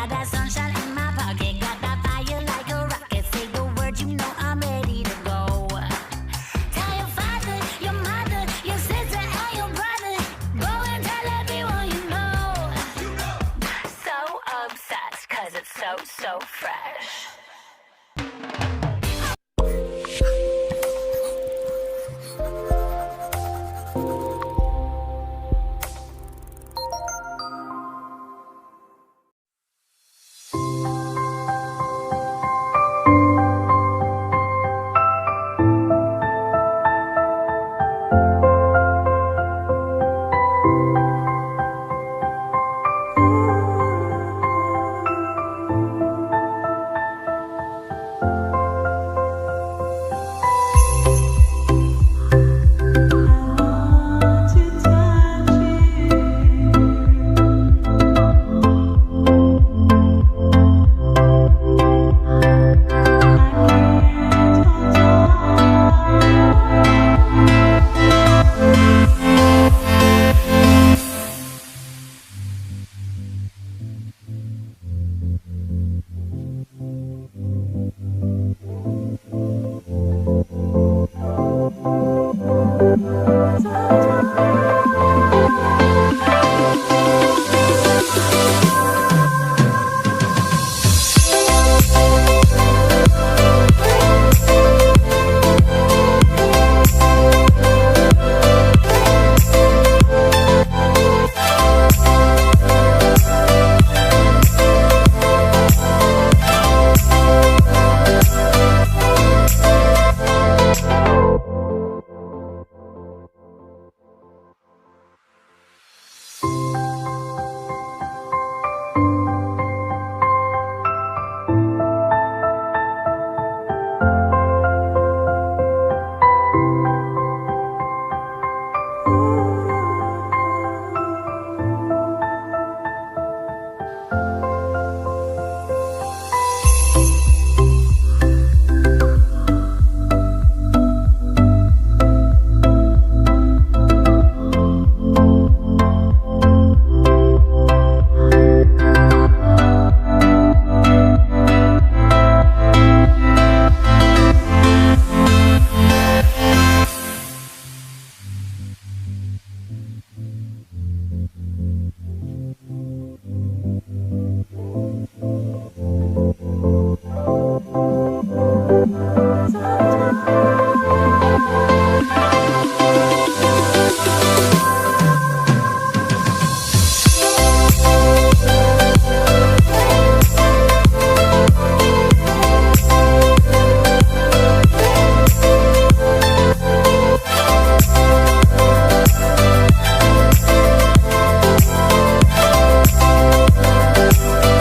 got that sunshine in my pocket, got that fire like a rocket. Say the word, you know I'm ready to go. Tell your father, your mother, your sister, and your brother. Go and tell everyone you know. So obsessed, cause it's so fresh.